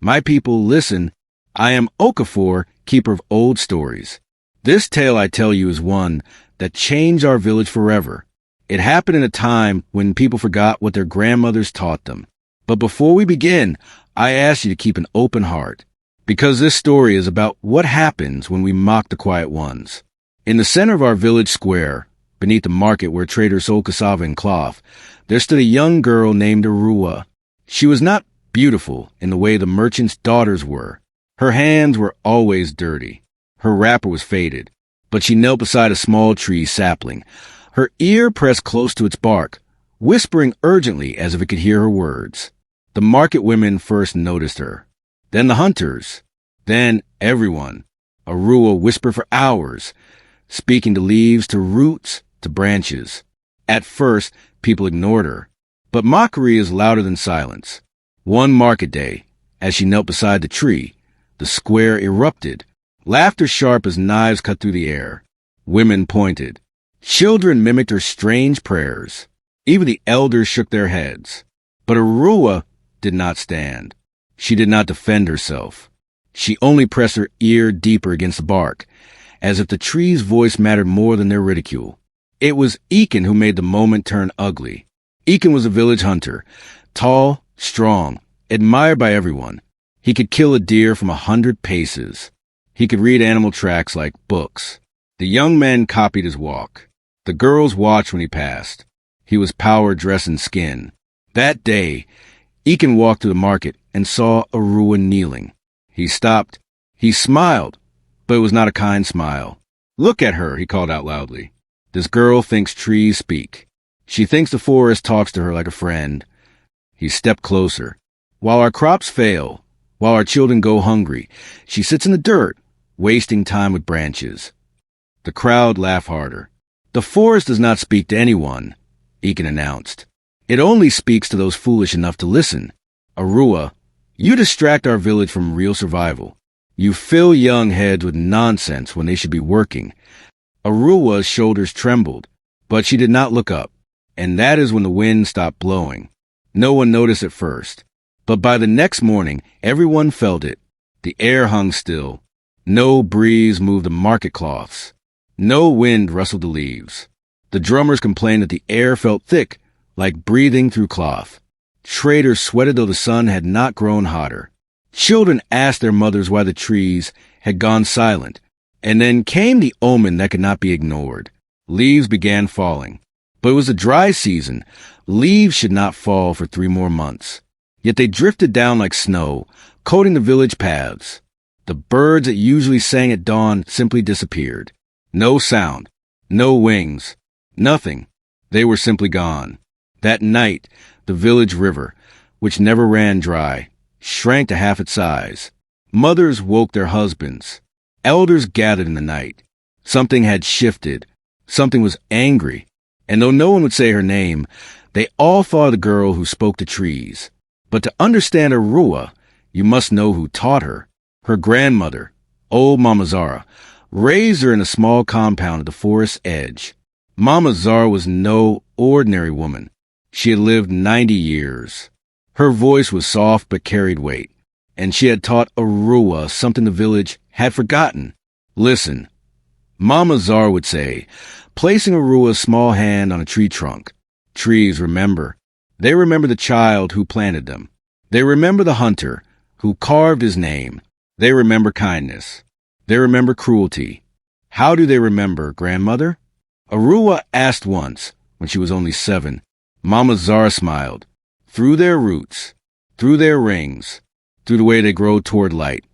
My people, listen. I am Okafor, keeper of old stories. This tale I tell you is one that changed our village forever. It happened in a time when people forgot what their grandmothers taught them. But before we begin, I ask you to keep an open heart, because this story is about what happens when we mock the quiet ones. In the center of our village square, beneath the market where traders sold cassava and cloth, there stood a young girl named Arua. She was not beautiful in the way the merchants' daughters were. Her hands were always dirty. Her wrapper was faded, but she knelt beside a small tree sapling, her ear pressed close to its bark, whispering urgently as if it could hear her words. The market women first noticed her, then the hunters, then everyone. Arua whispered for hours, speaking to leaves, to roots, to branches. At first, people ignored her, but mockery is louder than silence. One market day, as she knelt beside the tree, the square erupted, laughter sharp as knives cut through the air. Women pointed. Children mimicked her strange prayers. Even the elders shook their heads. But Arua did not stand. She did not defend herself. She only pressed her ear deeper against the bark, as if the tree's voice mattered more than their ridicule. It was Ekin who made the moment turn ugly. Ekin was a village hunter, tall, strong, admired by everyone. He could kill a deer from 100 paces. He could read animal tracks like books. The young men copied his walk. The girls watched when he passed. He was power dressed in skin. That day, Ekin walked to the market and saw Arua kneeling. He stopped. He smiled, but it was not a kind smile. "Look at her," he called out loudly. "This girl thinks trees speak. She thinks the forest talks to her like a friend." He stepped closer. "While our crops fail, while our children go hungry, she sits in the dirt, wasting time with branches." The crowd laughed harder. "The forest does not speak to anyone," Ekin announced. "It only speaks to those foolish enough to listen. Arua, you distract our village from real survival. You fill young heads with nonsense when they should be working." Arua's shoulders trembled, but she did not look up, and that is when the wind stopped blowing. No one noticed at first, but by the next morning, everyone felt it. The air hung still. No breeze moved the market cloths. No wind rustled the leaves. The drummers complained that the air felt thick, like breathing through cloth. Traders sweated though the sun had not grown hotter. Children asked their mothers why the trees had gone silent, and then came the omen that could not be ignored. Leaves began falling. But it was a dry season. Leaves should not fall for 3 more months. Yet they drifted down like snow, coating the village paths. The birds that usually sang at dawn simply disappeared. No sound, no wings, nothing. They were simply gone. That night, the village river, which never ran dry, shrank to half its size. Mothers woke their husbands. Elders gathered in the night. Something had shifted. Something was angry. And though no one would say her name, they all thought of the girl who spoke to trees. But to understand Arua, you must know who taught her. Her grandmother, old Mama Zara, raised her in a small compound at the forest's edge. Mama Zara was no ordinary woman. She had lived 90 years. Her voice was soft but carried weight, and she had taught Arua something the village had forgotten. "Listen," Mama Zara would say, placing Arua's small hand on a tree trunk. "Trees remember. They remember the child who planted them. They remember the hunter who carved his name. They remember kindness. They remember cruelty." "How do they remember, grandmother?" Arua asked once, when she was only 7. Mama Zara smiled. "Through their roots, through their rings, through the way they grow toward light,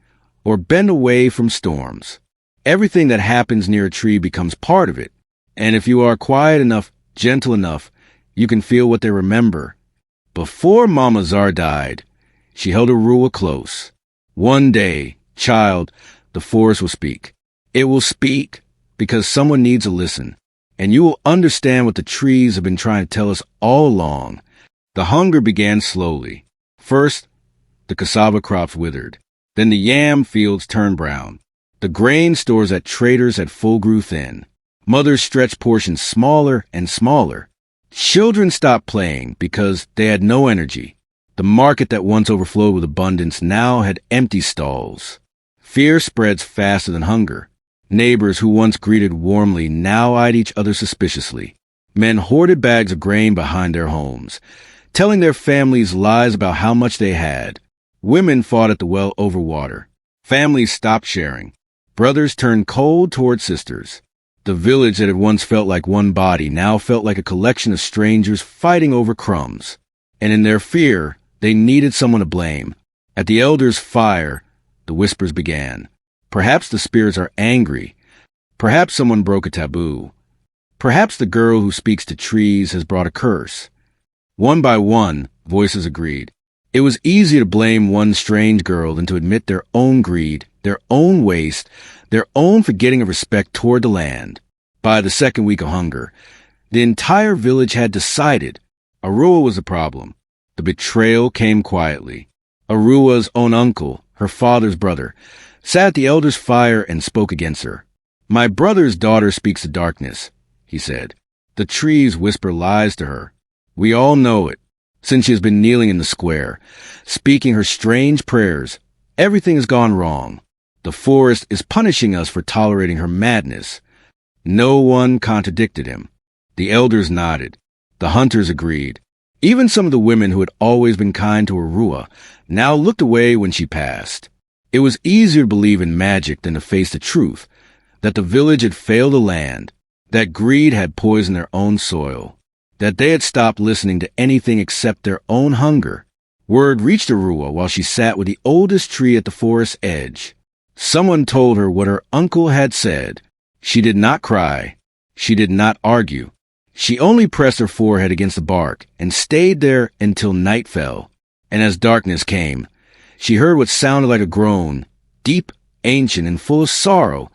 or bend away from storms. Everything that happens near a tree becomes part of it. And if you are quiet enough, gentle enough, you can feel what they remember." Before Mama Zara died, she held Arua close. "One day, child, the forest will speak. It will speak because someone needs to listen. And you will understand what the trees have been trying to tell us all along." The hunger began slowly. First, the cassava crops withered. Then the yam fields turned brown. The grain stores at traders at full grew thin. Mothers stretched portions smaller and smaller. Children stopped playing because they had no energy. The market that once overflowed with abundance now had empty stalls. Fear spreads faster than hunger. Neighbors who once greeted warmly now eyed each other suspiciously. Men hoarded bags of grain behind their homes, telling their families lies about how much they had. Women fought at the well over water. Families stopped sharing. Brothers turned cold toward sisters. The village that had once felt like one body now felt like a collection of strangers fighting over crumbs. And in their fear, they needed someone to blame. At the elders' fire, the whispers began. Perhaps the spirits are angry. Perhaps someone broke a taboo. Perhaps the girl who speaks to trees has brought a curse. One by one, voices agreed. It was easier to blame one strange girl than to admit their own greed, their own waste, their own forgetting of respect toward the land. By the second week of hunger, the entire village had decided Arua was the problem. The betrayal came quietly. Arua's own uncle, her father's brother, sat at the elders' fire and spoke against her. "My brother's daughter speaks to darkness," he said. "The trees whisper lies to her. We all know it. Since she has been kneeling in the square, speaking her strange prayers, everything has gone wrong. The forest is punishing us for tolerating her madness." No one contradicted him. The elders nodded. The hunters agreed. Even some of the women who had always been kind to Arua now looked away when she passed. It was easier to believe in magic than to face the truth, that the village had failed the land, that greed had poisoned their own soil, that they had stopped listening to anything except their own hunger. Word reached Arua while she sat with the oldest tree at the forest's edge. Someone told her what her uncle had said. She did not cry. She did not argue. She only pressed her forehead against the bark and stayed there until night fell. And as darkness came, she heard what sounded like a groan, deep, ancient, and full of sorrow,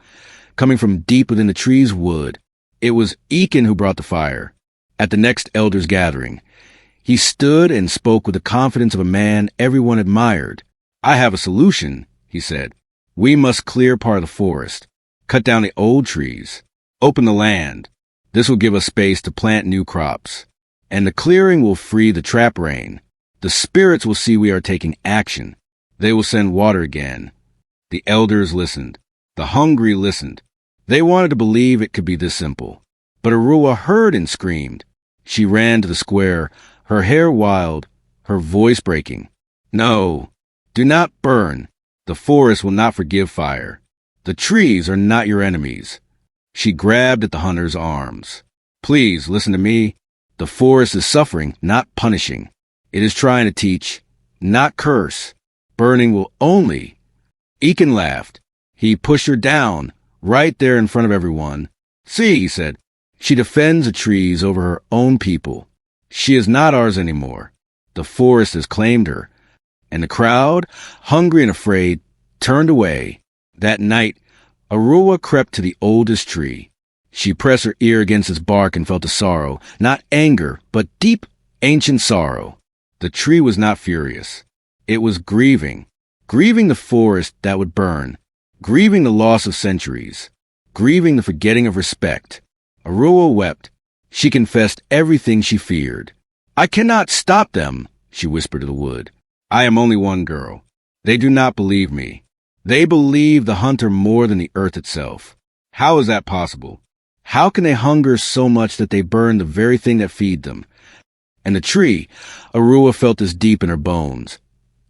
coming from deep within the tree's wood. It was Ekin who brought the fire. At the next elders' gathering, he stood and spoke with the confidence of a man everyone admired. "I have a solution," he said. "We must clear part of the forest, cut down the old trees, open the land. This will give us space to plant new crops, and the clearing will free the trap rain. The spirits will see we are taking action. They will send water again." The elders listened. The hungry listened. They wanted to believe it could be this simple. But Arua heard and screamed. She ran to the square, her hair wild, her voice breaking. "No, do not burn. The forest will not forgive fire. The trees are not your enemies." She grabbed at the hunter's arms. "Please listen to me. The forest is suffering, not punishing. It is trying to teach, not curse. Burning will only—" Ekin laughed. He pushed her down, right there in front of everyone. "See," he said, "she defends the trees over her own people. She is not ours anymore. The forest has claimed her." And the crowd, hungry and afraid, turned away. That night, Arua crept to the oldest tree. She pressed her ear against its bark and felt the sorrow, not anger, but deep, ancient sorrow. The tree was not furious. It was grieving the forest that would burn, grieving the loss of centuries, grieving the forgetting of respect. Arua wept. She confessed everything she feared. "I cannot stop them," she whispered to the wood. "I am only one girl. They do not believe me. They believe the hunter more than the earth itself. How is that possible? How can they hunger so much that they burn the very thing that feed them?" And the tree, Arua felt this deep in her bones,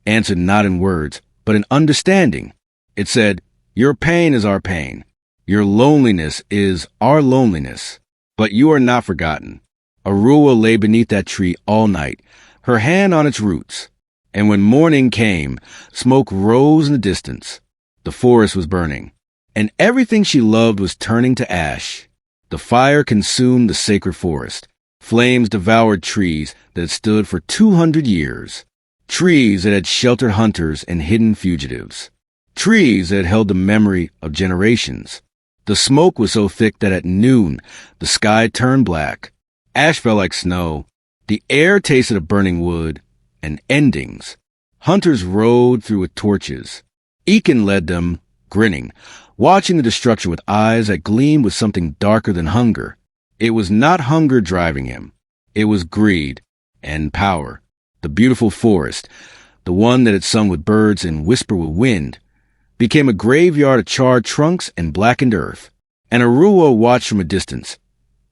answered not in words, but in understanding. It said, "Your pain is our pain. Your loneliness is our loneliness. But you are not forgotten." Arua lay beneath that tree all night, her hand on its roots. And when morning came, smoke rose in the distance. The forest was burning, and everything she loved was turning to ash. The fire consumed the sacred forest. Flames devoured trees that had stood for 200 years. Trees that had sheltered hunters and hidden fugitives. Trees that had held the memory of generations. The smoke was so thick that at noon, the sky turned black. Ash fell like snow. The air tasted of burning wood and endings. Hunters rode through with torches. Ekin led them, grinning, watching the destruction with eyes that gleamed with something darker than hunger. It was not hunger driving him. It was greed and power. the beautiful forest, the one that had sung with birds and whispered with wind, became a graveyard of charred trunks and blackened earth. And Arua watched from a distance,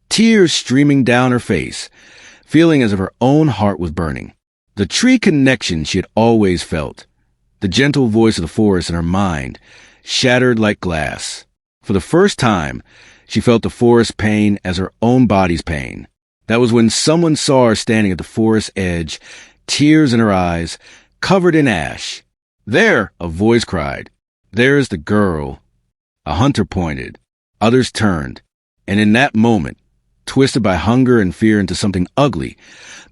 tears streaming down her face, feeling as if her own heart was burning. The tree connection she had always felt, the gentle voice of the forest in her mind, shattered like glass. For the first time, she felt the forest's pain as her own body's pain. That was when someone saw her standing at the forest's edge, tears in her eyes, covered in ash. "There!" a voice cried. "There's the girl." A hunter pointed. Others turned. And in that moment, twisted by hunger and fear into something ugly,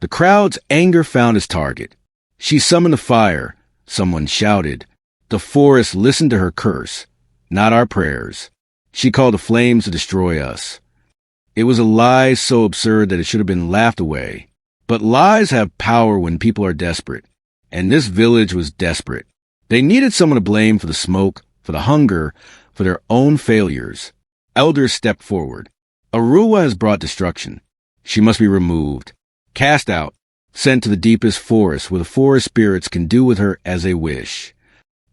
the crowd's anger found its target. She summoned the fire, someone shouted. The forest listened to her curse, not our prayers. She called the flames to destroy us. It was a lie so absurd that it should have been laughed away. But lies have power when people are desperate, and this village was desperate. They needed someone to blame for the smoke, for the hunger, for their own failures. Elders stepped forward. Arua has brought destruction. She must be removed, cast out, sent to the deepest forest where the forest spirits can do with her as they wish.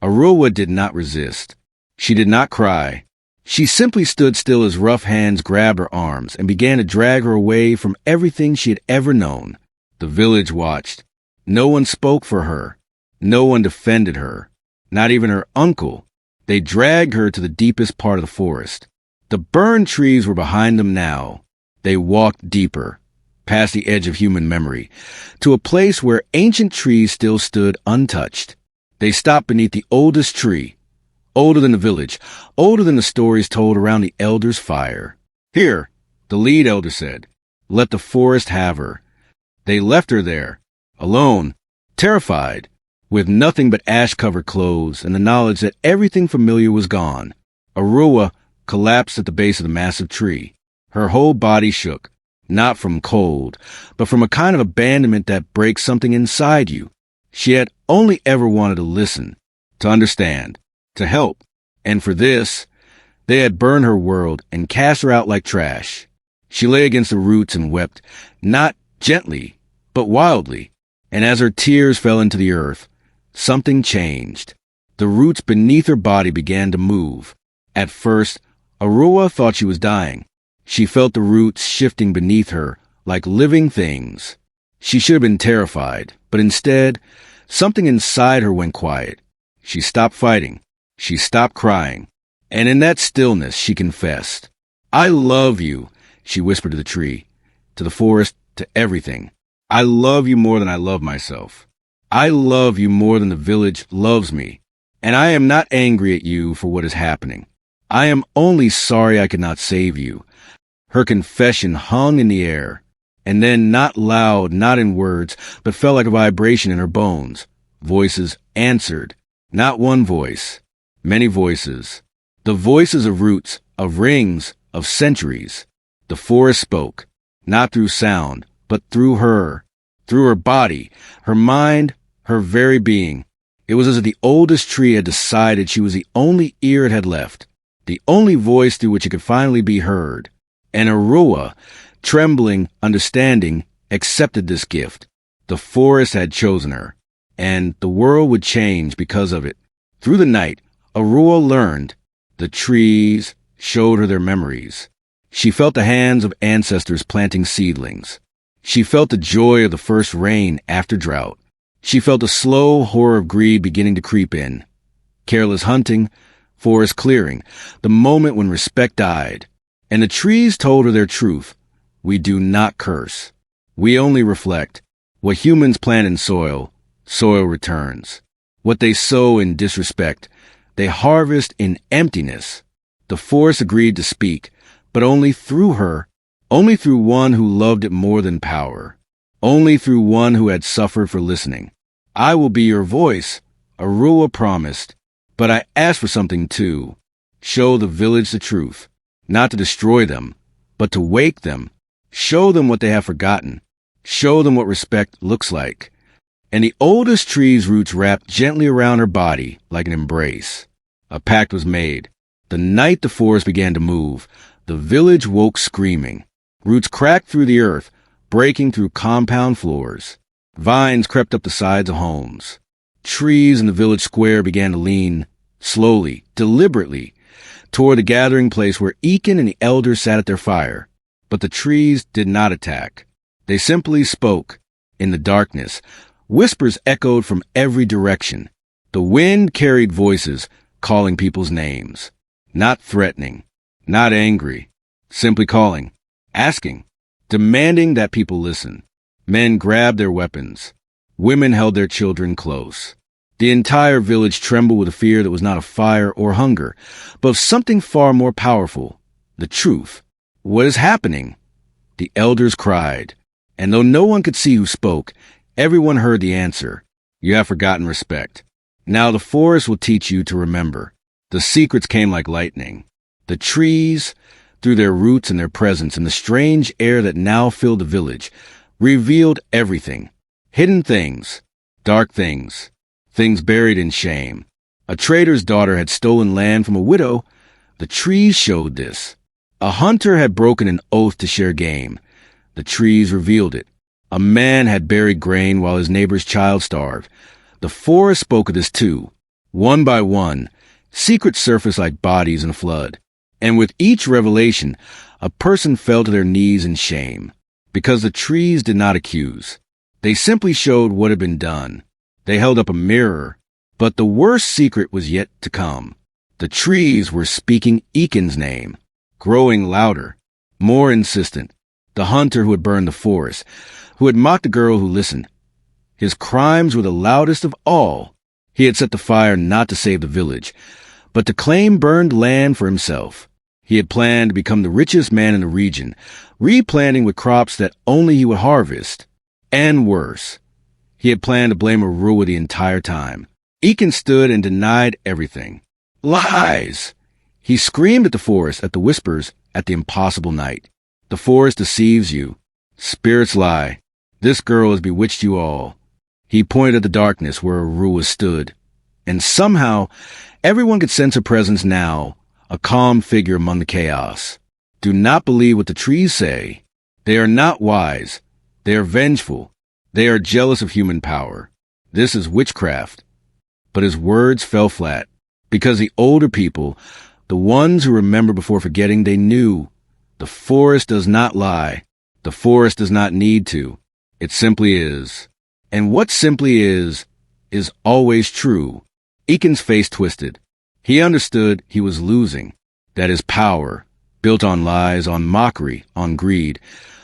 Arua did not resist. She did not cry. She simply stood still as rough hands grabbed her arms and began to drag her away from everything she had ever known. The village watched. No one spoke for her. No one defended her. Not even her uncle. They dragged her to the deepest part of the forest. The burned trees were behind them now. They walked deeper, past the edge of human memory, to a place where ancient trees still stood untouched. They stopped beneath the oldest tree, older than the village, older than the stories told around the elder's fire. "Here," the lead elder said. "Let the forest have her." They left her there, alone, terrified, with nothing but ash-covered clothes and the knowledge that everything familiar was gone. Arua collapsed at the base of the massive tree. Her whole body shook, not from cold, but from a kind of abandonment that breaks something inside you. She had only ever wanted to listen, to understand, to help, and for this, they had burned her world and cast her out like trash. She lay against the roots and wept, not gently, but wildly, and as her tears fell into the earth, something changed. The roots beneath her body began to move. At first, Arua thought she was dying. She felt the roots shifting beneath her like living things. She should have been terrified, but instead, something inside her went quiet. She stopped fighting. She stopped crying. And in that stillness, she confessed. "I love you," she whispered to the tree, to the forest, to everything. "I love you more than I love myself. I love you more than the village loves me. And I am not angry at you for what is happening. I am only sorry I could not save you." Her confession hung in the air, and then not loud, not in words, but felt like a vibration in her bones. Voices answered. Not one voice, many voices. The voices of roots, of rings, of centuries. The forest spoke, not through sound, but through her body, her mind, her very being. It was as if the oldest tree had decided she was the only ear it had left, the only voice through which it could finally be heard. And Arua, trembling, understanding, accepted this gift. The forest had chosen her, and the world would change because of it. Through the night, Arua learned. The trees showed her their memories. She felt the hands of ancestors planting seedlings. She felt the joy of the first rain after drought. She felt the slow horror of greed beginning to creep in. Careless hunting, forest clearing, the moment when respect died. And the trees told her their truth. We do not curse. We only reflect. What humans plant in soil, soil returns. What they sow in disrespect, they harvest in emptiness. The forest agreed to speak, but only through her, only through one who loved it more than power, only through one who had suffered for listening. "I will be your voice," Arua promised, "but I ask for something too. Show the village the truth. Not to destroy them, but to wake them. Show them what they have forgotten. Show them what respect looks like." And the oldest tree's roots wrapped gently around her body like an embrace. A pact was made. The night the forest began to move, the village woke screaming. Roots cracked through the earth, breaking through compound floors. Vines crept up the sides of homes. Trees in the village square began to lean, slowly, deliberately, toward the gathering place where Ekin and the elders sat at their fire. But the trees did not attack. They simply spoke. In the darkness, whispers echoed from every direction. The wind carried voices, calling people's names. Not threatening, not angry, simply calling, asking, demanding that people listen. Men grabbed their weapons. Women held their children close. The entire village trembled with a fear that was not of fire or hunger, but of something far more powerful, the truth. What is happening? The elders cried, and though no one could see who spoke, everyone heard the answer. You have forgotten respect. Now the forest will teach you to remember. The secrets came like lightning. The trees, through their roots and their presence and the strange air that now filled the village, revealed everything. Hidden things, dark things, things buried in shame. A trader's daughter had stolen land from a widow. The trees showed this. A hunter had broken an oath to share game. The trees revealed it. A man had buried grain while his neighbor's child starved. The forest spoke of this too. One by one, secrets surfaced like bodies in a flood. And with each revelation, a person fell to their knees in shame. Because the trees did not accuse. They simply showed what had been done. They held up a mirror. But the worst secret was yet to come. The trees were speaking Ekin's name, growing louder, more insistent. The hunter who had burned the forest, who had mocked the girl who listened. His crimes were the loudest of all. He had set the fire not to save the village, but to claim burned land for himself. He had planned to become the richest man in the region, replanting with crops that only he would harvest. And worse, he had planned to blame Arua the entire time. Ekin stood and denied everything. Lies! He screamed at the forest, at the whispers, at the impossible night. The forest deceives you. Spirits lie. This girl has bewitched you all. He pointed at the darkness where Arua stood. And somehow, everyone could sense her presence now, a calm figure among the chaos. Do not believe what the trees say. They are not wise. They are vengeful. They are jealous of human power. This is witchcraft. But his words fell flat, because the older people, the ones who remember before forgetting, they knew. The forest does not lie. The forest does not need to. It simply is. And what simply is always true. Ekin's face twisted. He understood he was losing, that his power, built on lies, on mockery, on greed,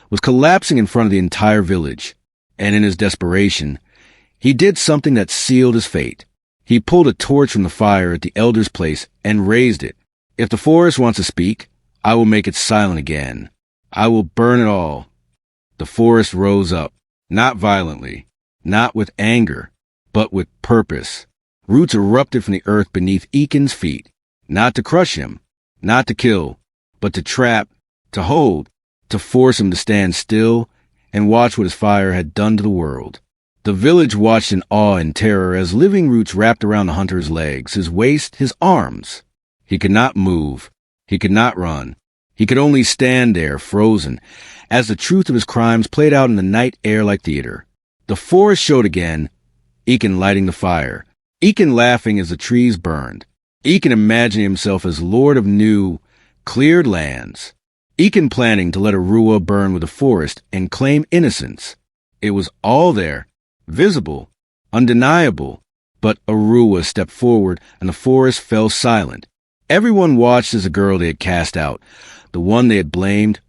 was collapsing in front of the entire village. And in his desperation, he did something that sealed his fate. He pulled a torch from the fire at the elder's place and raised it. If the forest wants to speak, I will make it silent again. I will burn it all. The forest rose up, not violently, not with anger, but with purpose. Roots erupted from the earth beneath Ekin's feet, not to crush him, not to kill, but to trap, to hold, to force him to stand still and watch what his fire had done to the world. The village watched in awe and terror as living roots wrapped around the hunter's legs, his waist, his arms. He could not move. He could not run. He could only stand there, frozen, as the truth of his crimes played out in the night air like theater. The forest showed again, Ekin lighting the fire, Ekin laughing as the trees burned, Ekin imagining himself as lord of new, cleared lands, Ekin planning to let Arua burn with the forest and claim innocence. It was all there, visible, undeniable, but Arua stepped forward and the forest fell silent. Everyone watched as the girl they had cast out, the one they had blamed,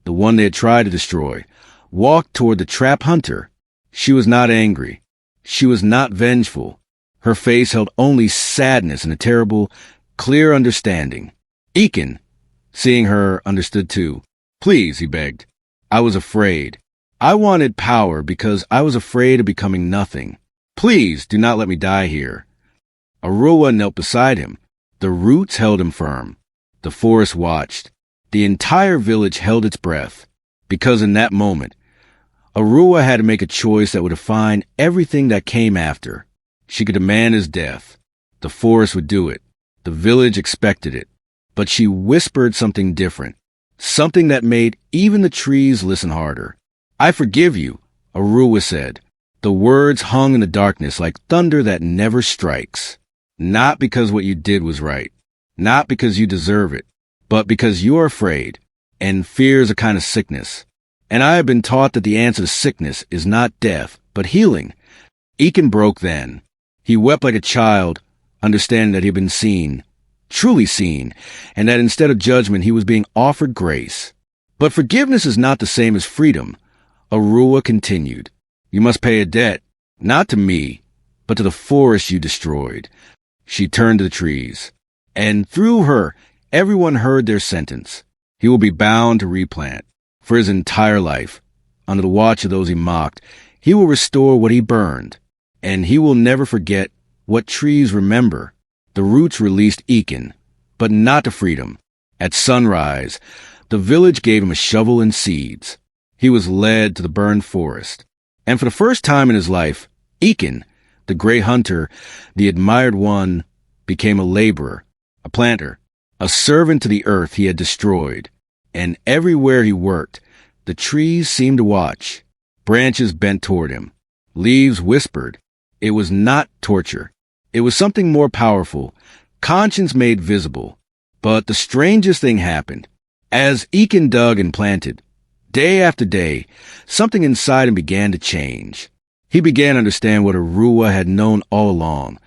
the one they had tried to destroy, walked toward the trap hunter. She was not angry. She was not vengeful. Her face held only sadness and a terrible, clear understanding. Ekin, seeing her, understood too. Please, he begged. I was afraid. I wanted power because I was afraid of becoming nothing. Please do not let me die here. Arua knelt beside him. The roots held him firm. The forest watched. The entire village held its breath, because in that moment, Arua had to make a choice that would define everything that came after. She could demand his death. The forest would do it. The village expected it. But she whispered something different, something that made even the trees listen harder. I forgive you, Arua said. The words hung in the darkness like thunder that never strikes. Not because what you did was right, not because you deserve it, but because you are afraid, and fear is a kind of sickness. And I have been taught that the answer to sickness is not death, but healing. Ekin broke then. He wept like a child, understanding that he had been seen, truly seen, and that instead of judgment he was being offered grace. But forgiveness is not the same as freedom. Arua continued. You must pay a debt, not to me, but to the forest you destroyed. She turned to the trees, and through her, everyone heard their sentence. He will be bound to replant. For his entire life, under the watch of those he mocked, he will restore what he burned, and he will never forget what trees remember. The roots released Ekin, but not to freedom. At sunrise, the village gave him a shovel and seeds. He was led to the burned forest, and for the first time in his life, Ekin, the gray hunter, the admired one, became a laborer, a planter, a servant to the earth he had destroyed. And everywhere he worked, the trees seemed to watch. Branches bent toward him. Leaves whispered. It was not torture. It was something more powerful, conscience made visible. But the strangest thing happened. As Ekin dug and planted, day after day, something inside him began to change. He began to understand what Arua had known all along,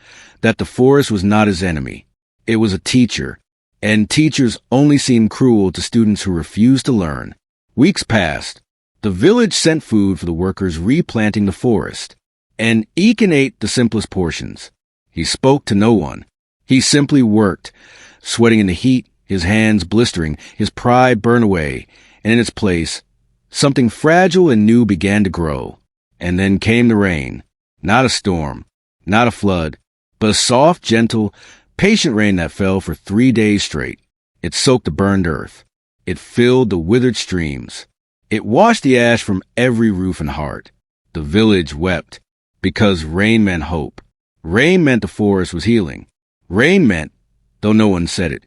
that the forest was not his enemy. It was a teacher, and teachers only seem cruel to students who refuse to learn. Weeks passed. The village sent food for the workers replanting the forest, and Ekin ate the simplest portions. He spoke to no one. He simply worked, sweating in the heat, his hands blistering, his pride burned away, and in its place, something fragile and new began to grow. And then came the rain. Not a storm, not a flood, but a soft, gentle, patient rain that fell for 3 days straight. It soaked the burned earth. It filled the withered streams. It washed the ash from every roof and heart. The village wept, because rain meant hope. Rain meant the forest was healing. Rain meant, though no one said it,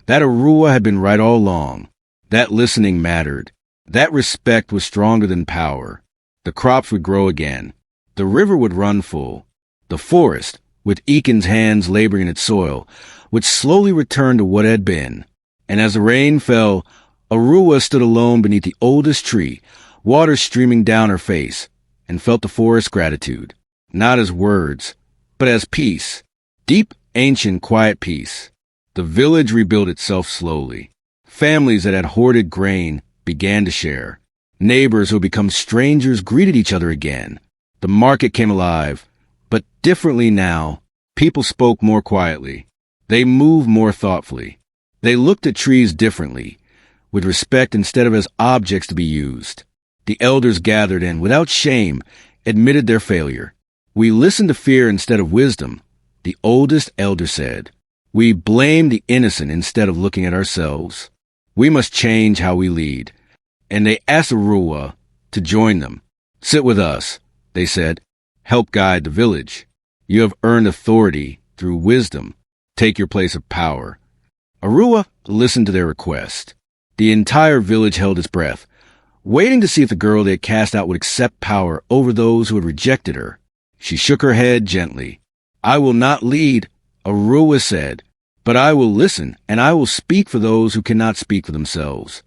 that Arua had been right all along. That listening mattered. That respect was stronger than power. The crops would grow again. The river would run full. The forest, with Ekin's hands laboring in its soil, would slowly return to what had been. And as the rain fell, Arua stood alone beneath the oldest tree, water streaming down her face, and felt the forest's gratitude, not as words, but as peace, deep, ancient, quiet peace. The village rebuilt itself slowly. Families that had hoarded grain began to share. Neighbors who had become strangers greeted each other again. The market came alive, but differently now. People spoke more quietly. They moved more thoughtfully. They looked at trees differently, with respect instead of as objects to be used. The elders gathered and, without shame, admitted their failure. We listened to fear instead of wisdom, the oldest elder said. We blamed the innocent instead of looking at ourselves. We must change how we lead. And they asked Arua to join them. Sit with us, they said. Help guide the village. You have earned authority through wisdom. Take your place of power. Arua listened to their request. The entire village held its breath, waiting to see if the girl they had cast out would accept power over those who had rejected her. She shook her head gently. I will not lead, Arua said, but I will listen, and I will speak for those who cannot speak for themselves.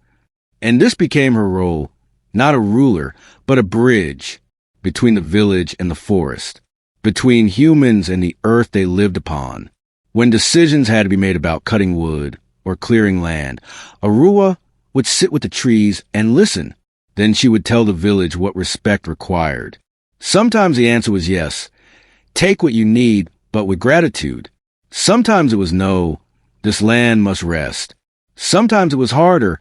And this became her role, not a ruler, but a bridge between the village and the forest, between humans and the earth they lived upon. When decisions had to be made about cutting wood or clearing land, Arua would sit with the trees and listen. Then she would tell the village what respect required. Sometimes the answer was yes, take what you need, but with gratitude. Sometimes it was no, this land must rest. Sometimes it was harder,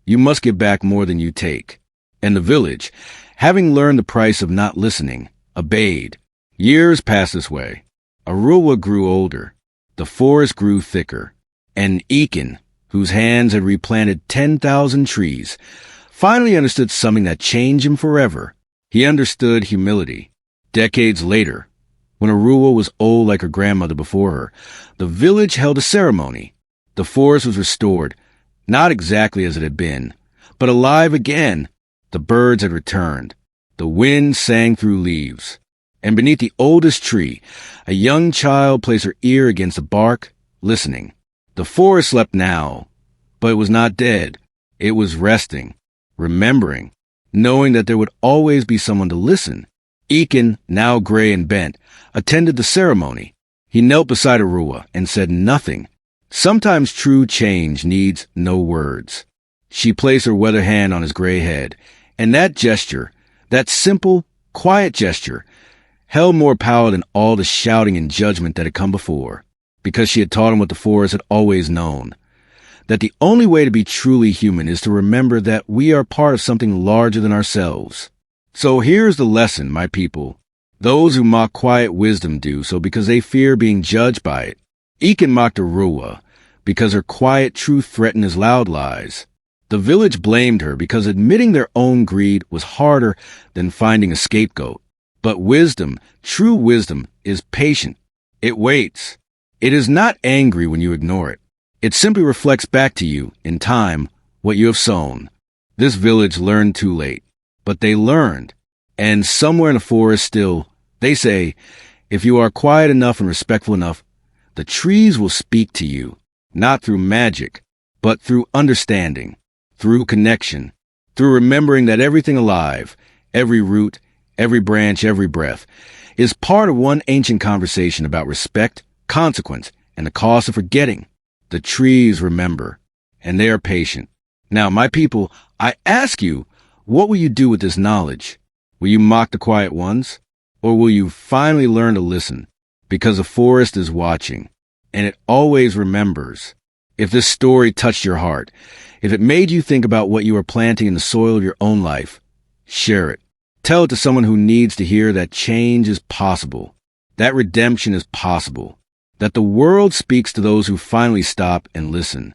you must give back more than you take. And the village, having learned the price of not listening, obeyed. Years passed this way. Arua grew older. The forest grew thicker. And Ekin, whose hands had replanted 10,000 trees, finally understood something that changed him forever. He understood humility. Decades later, when Arua was old like her grandmother before her, the village held a ceremony. The forest was restored, not exactly as it had been, but alive again. The birds had returned. The wind sang through leaves. And beneath the oldest tree, a young child placed her ear against the bark, listening. The forest slept now, but it was not dead. It was resting, remembering, knowing that there would always be someone to listen. Eakin, now gray and bent, attended the ceremony. He knelt beside Arua and said nothing. Sometimes true change needs no words. She placed her weather hand on his gray head, and that gesture, that simple, quiet gesture, held more power than all the shouting and judgment that had come before, because she had taught him what the forest had always known, that the only way to be truly human is to remember that we are part of something larger than ourselves. So here's the lesson, my people. Those who mock quiet wisdom do so because they fear being judged by it. Eakin mocked Arua because her quiet truth threatened his loud lies. The village blamed her because admitting their own greed was harder than finding a scapegoat. But wisdom, true wisdom, is patient. It waits. It is not angry when you ignore it. It simply reflects back to you, in time, what you have sown. This village learned too late, but they learned. And somewhere in the forest still, they say, if you are quiet enough and respectful enough, the trees will speak to you, not through magic, but through understanding, through connection, through remembering that everything alive, every root, every branch, every breath, is part of one ancient conversation about respect, consequence, and the cost of forgetting. The trees remember, and they are patient. Now, my people, I ask you, what will you do with this knowledge? Will you mock the quiet ones? Or will you finally learn to listen? Because the forest is watching, and it always remembers. If this story touched your heart, if it made you think about what you are planting in the soil of your own life, share it. Tell it to someone who needs to hear that change is possible, that redemption is possible, that the world speaks to those who finally stop and listen.